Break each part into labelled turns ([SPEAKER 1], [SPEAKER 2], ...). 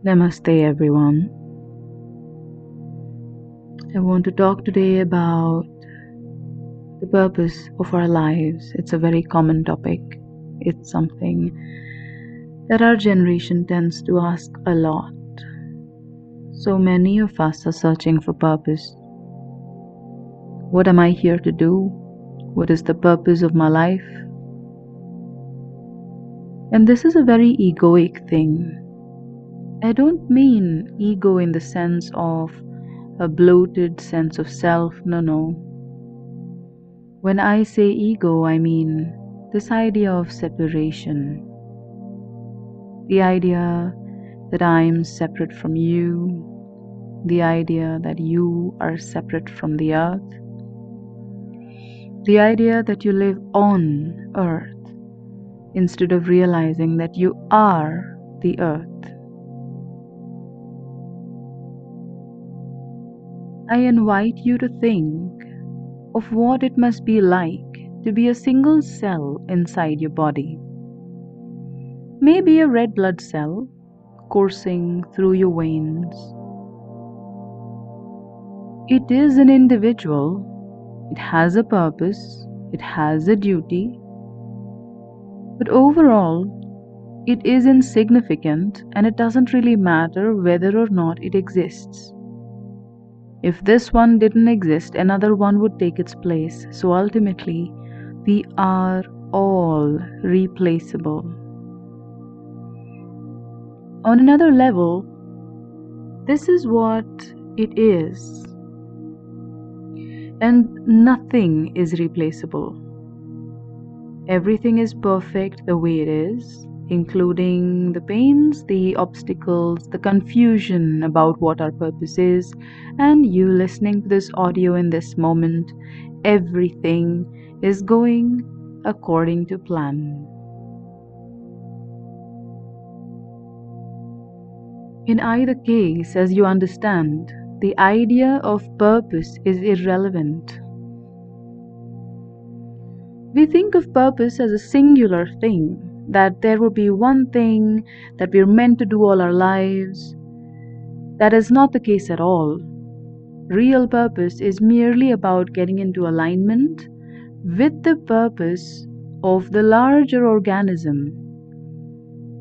[SPEAKER 1] Namaste, everyone. I want to talk today about the purpose of our lives. It's a very common topic. It's something that our generation tends to ask a lot. So many of us are searching for purpose. What am I here to do? What is the purpose of my life? And this is a very egoic thing. I don't mean ego in the sense of a bloated sense of self. No. When I say ego, I mean this idea of separation. The idea that I'm separate from you. The idea that you are separate from the earth. The idea that you live on earth instead of realizing that you are the earth. I invite you to think of what it must be like to be a single cell inside your body. Maybe a red blood cell coursing through your veins. It is an individual, it has a purpose, it has a duty, but overall, it is insignificant and it doesn't really matter whether or not it exists. If this one didn't exist, another one would take its place. So ultimately, we are all replaceable. On another level, this is what it is. And nothing is replaceable. Everything is perfect the way it is, including the pains, the obstacles, the confusion about what our purpose is, and you listening to this audio in this moment. Everything is going according to plan. In either case, as you understand, the idea of purpose is irrelevant. We think of purpose as a singular thing, that there will be one thing that we're meant to do all our lives. That is not the case at all. Real purpose is merely about getting into alignment with the purpose of the larger organism,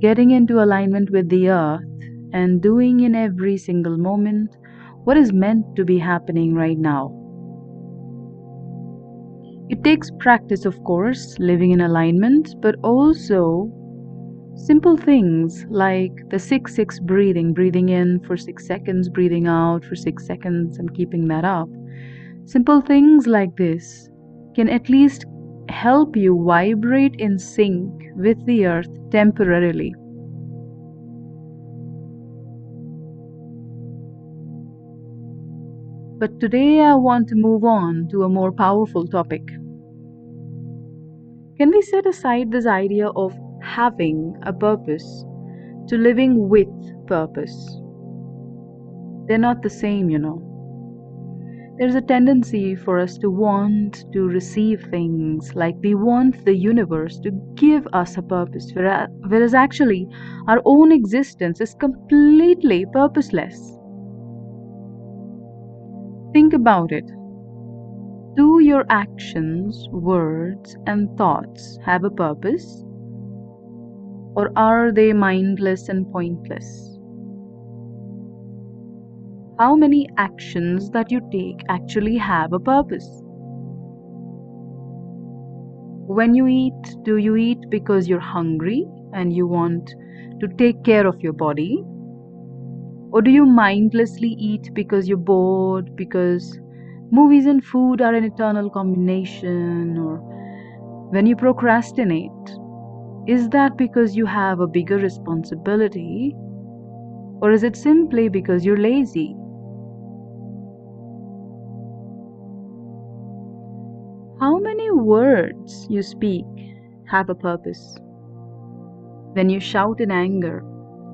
[SPEAKER 1] getting into alignment with the earth and doing in every single moment what is meant to be happening right now. It takes practice, of course, living in alignment, but also simple things like the 6-6 breathing in for 6 seconds, breathing out for 6 seconds, and keeping that up. Simple things like this can at least help you vibrate in sync with the earth temporarily. But today I want to move on to a more powerful topic. Can we set aside this idea of having a purpose to living with purpose? They're not the same, There's a tendency for us to want to receive things, like we want the universe to give us a purpose, whereas actually our own existence is completely purposeless. Think about it. Do your actions, words, and thoughts have a purpose? Or are they mindless and pointless? How many actions that you take actually have a purpose? When you eat, do you eat because you're hungry and you want to take care of your body? Or do you mindlessly eat because you're bored, because movies and food are an eternal combination? Or when you procrastinate, is that because you have a bigger responsibility? Or is it simply because you're lazy? How many words you speak have a purpose? When you shout in anger,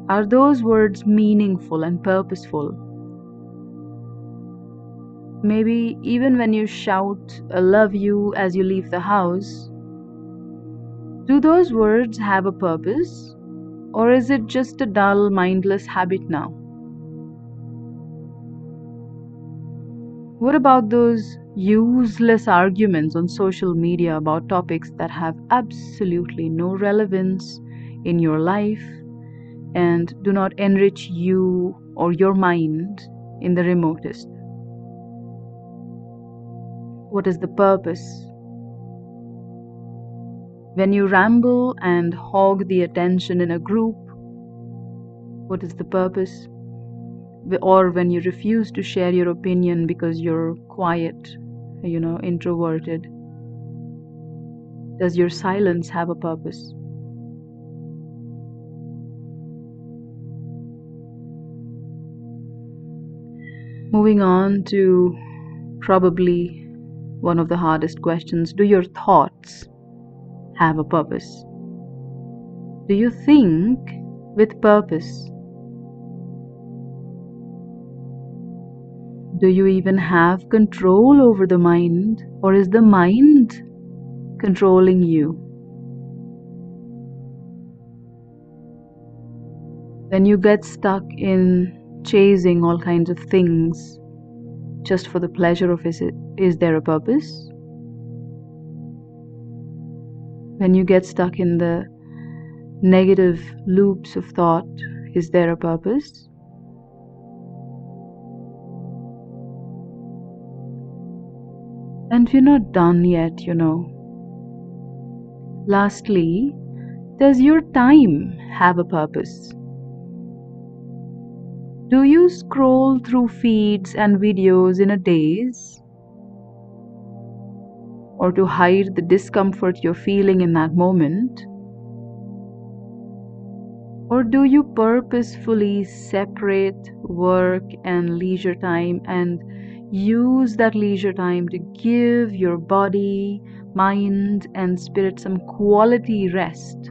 [SPEAKER 1] are those words meaningful and purposeful? Maybe even when you shout, "I love you" as you leave the house, do those words have a purpose? Or is it just a dull, mindless habit now? What about those useless arguments on social media about topics that have absolutely no relevance in your life and do not enrich you or your mind in the remotest? What is the purpose? When you ramble and hog the attention in a group, what is the purpose? Or when you refuse to share your opinion because you're quiet, introverted, does your silence have a purpose? Moving on to probably one of the hardest questions: do your thoughts have a purpose? Do you think with purpose? Do you even have control over the mind, or is the mind controlling you? When you get stuck in chasing all kinds of things just for the pleasure of it, is there a purpose? When you get stuck in the negative loops of thought, is there a purpose? And we're not done yet, Lastly, does your time have a purpose? Do you scroll through feeds and videos in a daze? Or to hide the discomfort you're feeling in that moment? Or do you purposefully separate work and leisure time and use that leisure time to give your body, mind, and spirit some quality rest?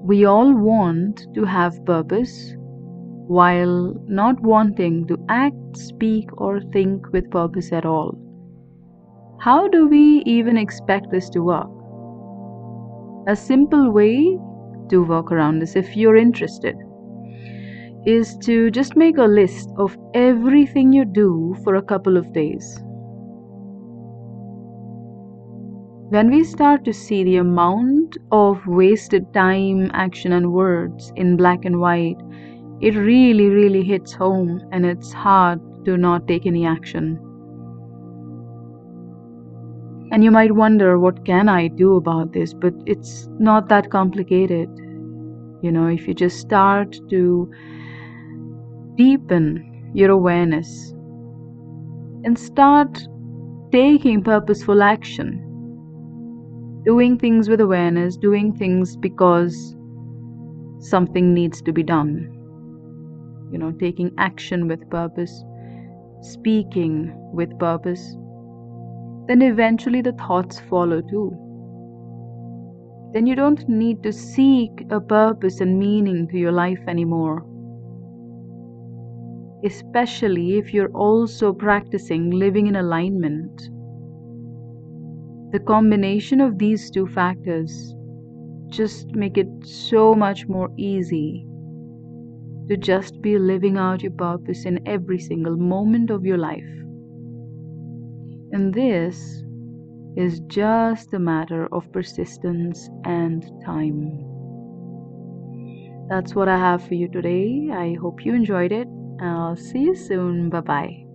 [SPEAKER 1] We all want to have purpose while not wanting to act, speak, or think with purpose at all. How do we even expect this to work? A simple way to work around this, if you're interested, is to just make a list of everything you do for a couple of days. When we start to see the amount of wasted time, action, and words in black and white, it really, really hits home, and it's hard to not take any action. And you might wonder, what can I do about this? But it's not that complicated. If you just start to deepen your awareness and start taking purposeful action, doing things with awareness, doing things because something needs to be done, taking action with purpose, speaking with purpose, then eventually the thoughts follow too. Then you don't need to seek a purpose and meaning to your life anymore. Especially if you're also practicing living in alignment. The combination of these two factors just make it so much more easy to just be living out your purpose in every single moment of your life. And this is just a matter of persistence and time. That's what I have for you today. I hope you enjoyed it. I'll see you soon. Bye-bye.